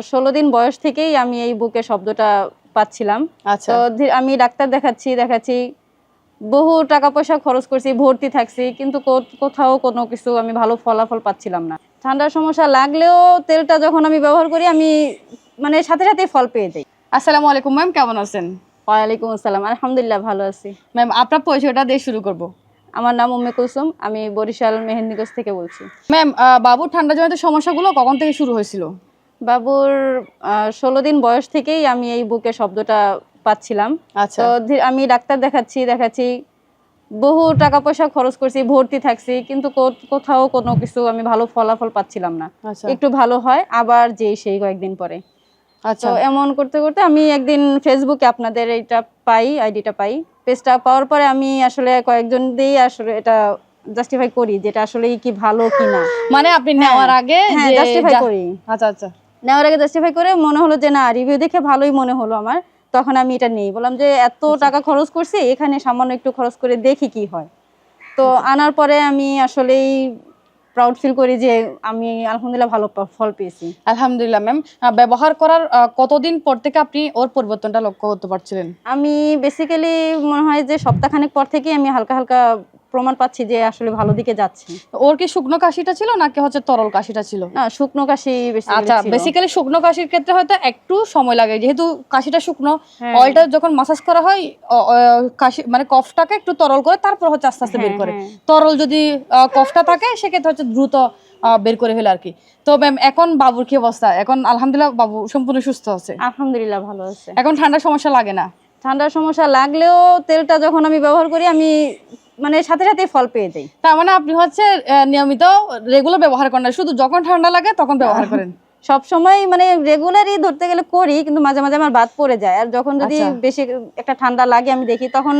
16 দিন বয়স থেকেই আমি এই বুকে শব্দটা পাচ্ছিলাম। আচ্ছা। তো আমি ডাক্তার দেখাচ্ছি বহু টাকা পয়সা খরচ করছি, ভর্তি থাকছি, কিন্তু কোথাও কোনো কিছু আমি ভালো ফলাফল পাচ্ছিলাম না। ঠান্ডার সমস্যা লাগলেও তেলটা যখন আমি ব্যবহার করি আমি মানে সাথে সাথে ফল পেয়ে যাই। আসসালামু আলাইকুম ম্যাম, কেমন আছেন? ওয়ালাইকুম আসসালাম, আলহামদুলিল্লাহ ভালো আছি। ম্যাম, আপনার পরিচয়টা দিয়ে শুরু করব। আমার নাম উম্মে কুলসুম, আমি বরিশাল মেহেন্দিগঞ্জ থেকে বলছি। ম্যাম, বাবুর ঠান্ডা জনিত সমস্যাগুলো কখন থেকে শুরু হয়েছিল? বাবুর 16 দিন বয়স থেকেই আমি এই বুকে শব্দটা পাচ্ছিলাম। আচ্ছা। তো আমি ডাক্তার দেখাচ্ছি বহু টাকা পয়সা খরচ করছি, ভর্তি থাকছি, কিন্তু কোথাও কোনো কিছু আমি ভালো ফলাফল পাচ্ছিলাম না। আচ্ছা। একটু ভালো হয়, আবার সেই কয়েকদিন পরে। আচ্ছা। তো এমন করতে করতে আমি একদিন ফেসবুকে আপনাদের এইটা আইডিটা পাই। পেজটা পাওয়ার পরে আমি আসলে কয়েকজন দিয়েই আসলে এটা জাস্টিফাই করি যেটা আসলে কি ভালো কিনা। মানে আপনি নেওয়ার আগে জাস্টিফাই করি। আচ্ছা আচ্ছা। নেওয়ার আগে জাস্টিফাই করে মনে হলো যে না, রিভিউ দেখে ভালোই মনে হলো আমার। তখন আমি এটা নেই, বললাম যে এত টাকা খরচ করছি, এখানে সামান্য একটু খরচ করে দেখি কি হয়। তো আনার পরে আমি আসলেই প্রাউড ফিল করি যে আমি আলহামদুলিল্লাহ ভালো ফল পেয়েছি। আলহামদুলিল্লাহ ম্যাম, ব্যবহার করার কতদিন পর থেকে আপনি ওর পরিবর্তনটা লক্ষ্য করতে পারছিলেন? আমি বেসিক্যালি মনে হয় যে সপ্তাহখানেক পর থেকেই আমি হালকা হালকা প্রমাণ পাচ্ছি যে আসলে ভালো দিকে যাচ্ছে। ওর কি শুকনো কাশিটা ছিল নাকি তরল কাশিটা ছিল? না, শুকনো কাশি আচ্ছা, বেসিক্যালি শুকনো কাশির ক্ষেত্রে হয়তো একটু সময় লাগে, যেহেতু কাশিটা শুকনো। হ্যাঁ। অয়েলটা যখন মাসাজ করা হয় কাশি মানে কফটাকে একটু তরল করে তারপর আস্তে আস্তে বের করে। তরল যদি কফটা থাকে সেক্ষেত্রে দ্রুত বের করে ফেলে আর কি। তো ম্যাম, এখন বাবুর কি অবস্থা? এখন আলহামদুলিল্লাহ বাবু সম্পূর্ণ সুস্থ আছে? আলহামদুলিল্লাহ ভালো আছে। এখন ঠান্ডার সমস্যা লাগে না? ঠান্ডার সমস্যা লাগলেও তেলটা যখন আমি ব্যবহার করি আমি মানে সাথে সাথে ফল পেয়ে যাই। তার মানে আপনি নিয়মিত রেগুলার ব্যবহার করেন না, শুধু যখন ঠান্ডা লাগে তখন ব্যবহার করেন? সব সময় মানে রেগুলারই ধরতে গেলে করি, কিন্তু মাঝে মাঝে আমার বাদ পড়ে যায়। আর যখন যদি বেশি একটা ঠান্ডা লাগে আমি দেখি তখন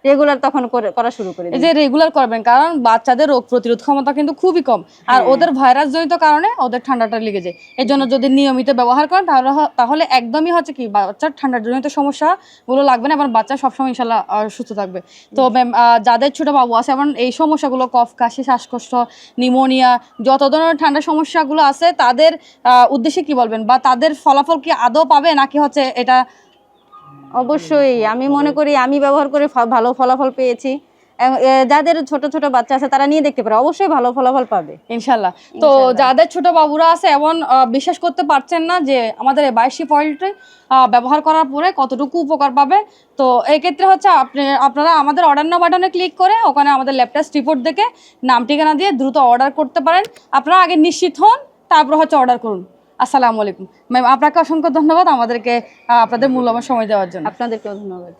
রেগুলার তখন করা শুরু করি। এই যে রেগুলার করবেন, কারণ বাচ্চাদের রোগ প্রতিরোধ ক্ষমতা কিন্তু খুবই কম, আর ওদের ভাইরাস জনিত কারণে ওদের ঠান্ডাটা লেগে যায়। এই জন্য যদি নিয়মিত ব্যবহার করেন তাহলে একদমই কি বাচ্চার ঠান্ডার জনিত সমস্যা গুলো লাগবে না এবং বাচ্চা সবসময় ইনশাল্লাহ সুস্থ থাকবে। তো ম্যাম, যাদের ছোট বাবু আছে এবং এই সমস্যাগুলো কফ কাশি শ্বাসকষ্ট নিউমোনিয়া যত ধরনের ঠান্ডার সমস্যাগুলো আছে তাদের উদ্দেশ্যে কি বলবেন, বা তাদের ফলাফল কি আদৌ পাবে নাকি এটা? অবশ্যই আমি মনে করি আমি ব্যবহার করে ভালো ফলাফল পেয়েছি। যাদের ছোট ছোট বাচ্চা আছে তারা নিয়ে দেখতে পারে, অবশ্যই ভালো ফলাফল পাবে ইনশাল্লাহ। তো যাদের ছোট বাবুরা আছে এমন বিশ্বাস করতে পারছেন না যে আমাদের এই 22 পয়েন্টে ব্যবহার করার পরে কতটুকু উপকার পাবে, তো এই ক্ষেত্রে আপনারা আমাদের অর্ডার নাও বাটনে ক্লিক করে ওখানে আমাদের ল্যাব টেস্ট রিপোর্ট দেখে নাম ঠিকানা দিয়ে দ্রুত অর্ডার করতে পারেন। আপনারা আগে নিশ্চিত হন, তারপর অর্ডার করুন। আসসালামু আলাইকুম ম্যাম, আপনাকে অসংখ্য ধন্যবাদ আমাদেরকে আপনাদের মূল্যবান সময় দেওয়ার জন্য। আপনাদেরকেও ধন্যবাদ।